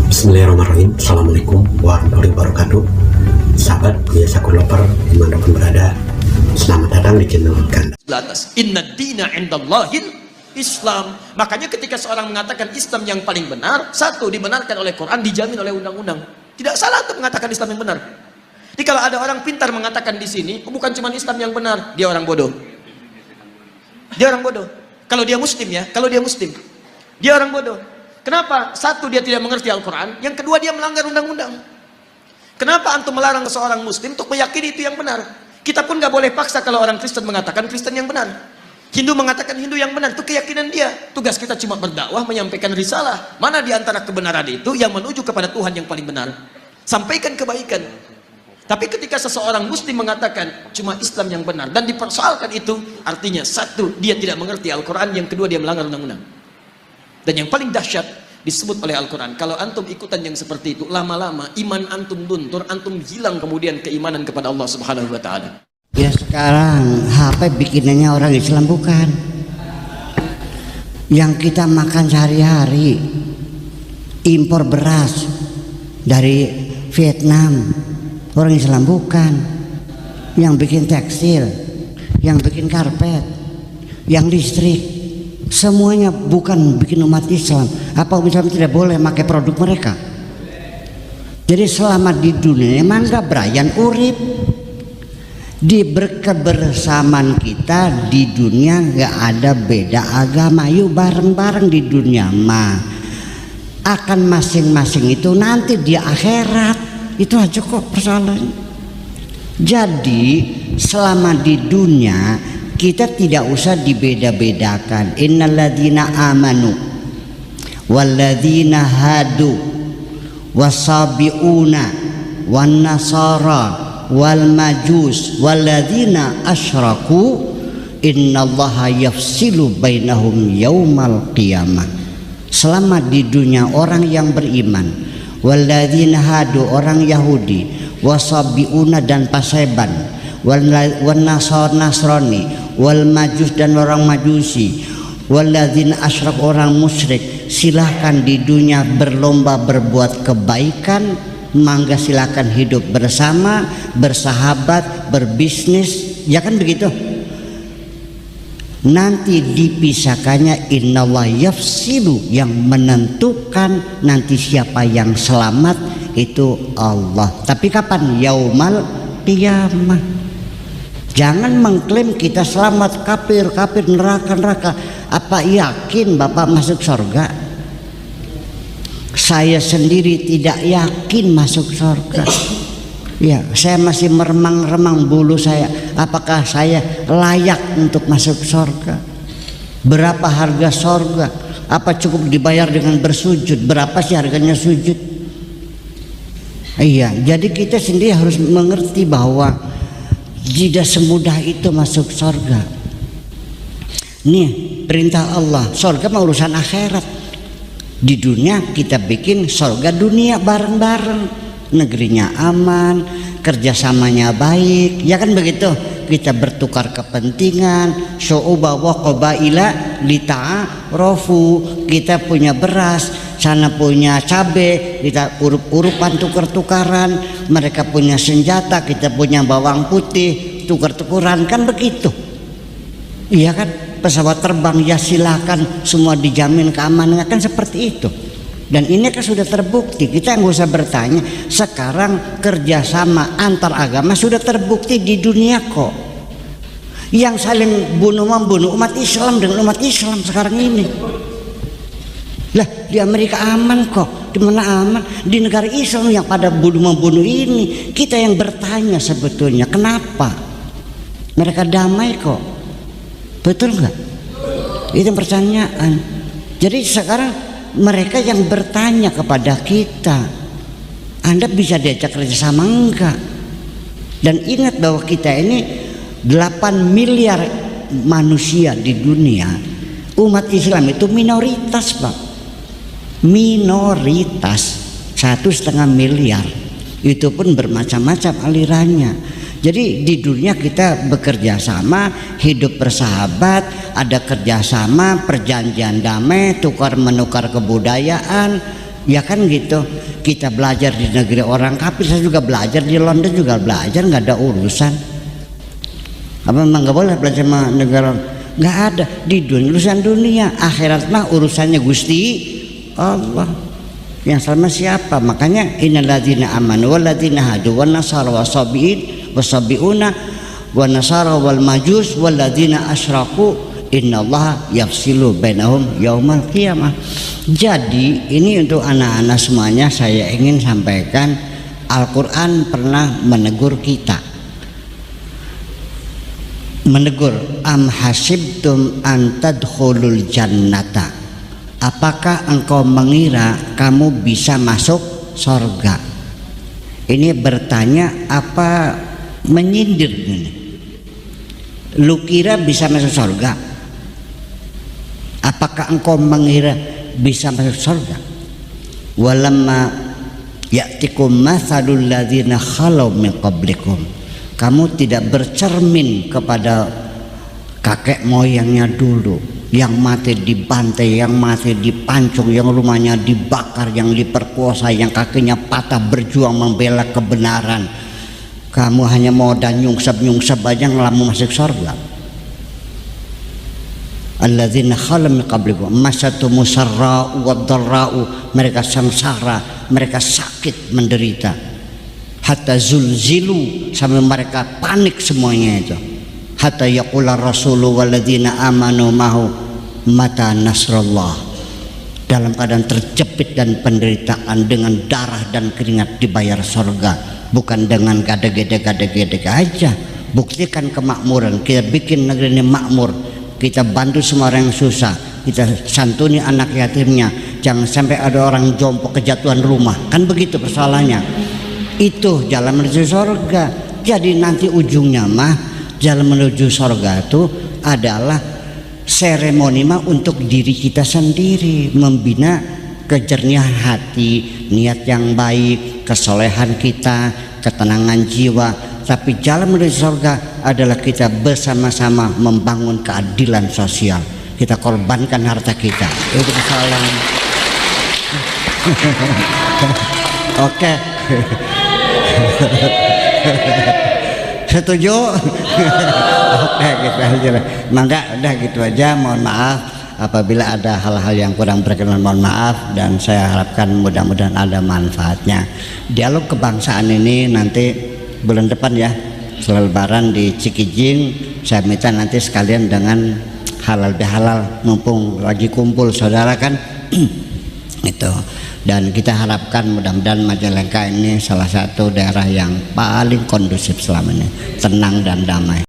Bismillahirrahmanirrahim. Assalamualaikum warahmatullahi wabarakatuh. Sahabat biasa lover dimanapun berada, selamat datang di channel Kanda. Inna dina indallahil Islam. Makanya ketika seorang mengatakan Islam yang paling benar, satu, dibenarkan oleh Quran, dijamin oleh undang-undang. Tidak salah untuk mengatakan Islam yang benar. Jadi kalau ada orang pintar mengatakan di sini, bukan cuma Islam yang benar, dia orang bodoh. Dia orang bodoh. Kalau dia muslim ya, kalau dia muslim, dia orang bodoh. Kenapa? Satu, dia tidak mengerti Al-Quran. Yang kedua, dia melanggar undang-undang. Kenapa antum melarang seorang muslim untuk meyakini itu yang benar? Kita pun gak boleh paksa kalau orang Kristen mengatakan Kristen yang benar, Hindu mengatakan Hindu yang benar. Itu keyakinan dia. Tugas kita cuma berdakwah, menyampaikan risalah. Mana di antara kebenaran itu yang menuju kepada Tuhan yang paling benar? Sampaikan kebaikan. Tapi ketika seseorang muslim mengatakan cuma Islam yang benar dan dipersoalkan itu, artinya satu, dia tidak mengerti Al-Quran. Yang kedua, dia melanggar undang-undang. Dan yang paling dahsyat disebut oleh Al-Quran, kalau antum ikutan yang seperti itu, lama-lama iman antum luntur, antum hilang kemudian keimanan kepada Allah Subhanahu wa Ta'ala. Ya sekarang HP bikinannya orang Islam bukan. Yang kita makan sehari-hari impor beras dari Vietnam, orang Islam bukan. Yang bikin tekstil, yang bikin karpet, yang listrik, semuanya bukan bikin umat Islam. Apa umat Islam tidak boleh pakai produk mereka? Jadi selama di dunia mangga Brian urip di berkebersamaan kita di dunia, nggak ada beda agama. Yuk bareng-bareng di dunia mah akan masing-masing itu nanti di akhirat. Itu aja kok persoalannya. Jadi selama di dunia kita tidak usah dibeda-bedakan. Innalladzina amanu walladzina hadu wasabiuna wan nasara wal majus walladzina asyraku innallaha yafsilu bainahum yaumal qiyamah. Selama di dunia orang yang beriman, walladzina hadu orang Yahudi, wasabiuna dan paseban, wal nasrani, wal majus dan orang majusi, walladzina asyrak orang musyrik. Silahkan di dunia berlomba berbuat kebaikan, mangga silakan hidup bersama, bersahabat, berbisnis, ya kan begitu. Nanti dipisahkannya innallaha yafsilu, yang menentukan nanti siapa yang selamat itu Allah. Tapi kapan? Yaumal qiyamah. Jangan mengklaim kita selamat, kafir neraka. Apa yakin Bapak masuk surga? Saya sendiri tidak yakin masuk surga. Ya, saya masih meremang-remang bulu saya. Apakah saya layak untuk masuk surga? Berapa harga surga? Apa cukup dibayar dengan bersujud? Berapa sih harganya sujud? Iya, jadi kita sendiri harus mengerti bahwa tidak semudah itu masuk surga. Nih perintah Allah, surga mah urusan akhirat. Di dunia kita bikin surga dunia bareng-bareng, negerinya aman, kerjasamanya baik, ya kan begitu. Kita bertukar kepentingan, syu'uba wa qabaila lita'arofu. Kita punya beras, sana punya cabe, kita urup-urupan, tukar-tukaran. Mereka punya senjata, kita punya bawang putih, tukar-tukuran, kan begitu. Iya kan, pesawat terbang ya silakan, semua dijamin keamanannya, kan seperti itu. Dan ini kan sudah terbukti, kita nggak usah bertanya. Sekarang kerjasama antar agama sudah terbukti di dunia kok. Yang saling bunuh-membunuh umat Islam dengan umat Islam sekarang ini. Lah di Amerika aman kok, di mana aman? Di negara Islam yang pada bunuh-membunuh ini. Kita yang bertanya sebetulnya kenapa mereka damai kok? Betul nggak? Itu pertanyaan. Jadi sekarang mereka yang bertanya kepada kita, Anda bisa diajak kerjasama enggak? Dan ingat bahwa kita ini 8 miliar manusia di dunia. Umat Islam itu minoritas Pak, minoritas 1,5 miliar. Itu pun bermacam-macam alirannya. Jadi di dunia kita bekerja sama, hidup bersahabat, ada kerjasama, perjanjian damai, tukar menukar kebudayaan, Ya kan gitu. Kita belajar di negeri orang kafir, saya juga belajar di London juga belajar, nggak ada urusan. Apa memang nggak boleh belajar sama negara? Nggak ada. Di dunia urusan dunia, akhirat mah urusannya Gusti Allah. Yang sama siapa? Makanya innalladzina amanu walladzina hadu wan nasara wasabiin wasabiuna wan nasara wal majus walladzina asyraku innallaha yafsilu bainahum yaumal qiyamah. Jadi ini untuk anak-anak semuanya saya ingin sampaikan, Al-Quran pernah menegur kita, menegur am hasibtum an tadkhulul jannata, apakah engkau mengira kamu bisa masuk sorga? Ini bertanya apa menyindir ini? Lu kira bisa masuk sorga? Apakah engkau mengira bisa masuk surga? Walamma ya'tikum mathalul ladzina khalau min qablikum, kamu tidak bercermin kepada kakek moyangnya dulu yang mati dibantai, yang mati dipancung, yang rumahnya dibakar, yang diperkosa, yang kakinya patah berjuang membela kebenaran. Kamu hanya mau dan nyungsep aja ngelamu masuk surga. Alladzina khalau min qablikum masatumus sarra'u wad-dharra'u, mereka sengsara, mereka sakit menderita, hatta zulzilu, sampai mereka panik semuanya itu, hatta yaqula rasulu walladzina amanu mahu mata nasrullah, dalam keadaan terjepit dan penderitaan dengan darah dan keringat dibayar surga, bukan dengan gade-gede aja. Buktikan kemakmuran, kita bikin negeri ini makmur, kita bantu semua orang yang susah, kita santuni anak yatimnya, jangan sampai ada orang jompo kejatuhan rumah, kan begitu persoalannya. Itu jalan menuju surga. Jadi nanti ujungnya mah jalan menuju surga itu adalah seremoni mah untuk diri kita sendiri, membina kejernihan hati, niat yang baik, kesolehan kita, ketenangan jiwa. Tapi jalan menuju surga adalah kita bersama-sama membangun keadilan sosial. Kita korbankan harta kita. Itu kesalahan. Oke. Setuju? Oke, gitu aja. Maka udah gitu aja. Mohon maaf apabila ada hal-hal yang kurang berkenan, mohon maaf, dan saya harapkan mudah-mudahan ada manfaatnya. Dialog kebangsaan ini nanti bulan depan ya, setelah lebaran di Cikijing, saya minta nanti sekalian dengan halal bihalal, mumpung lagi kumpul saudara kan. Itu, dan kita harapkan mudah-mudahan Majalengka ini salah satu daerah yang paling kondusif selama ini, tenang dan damai.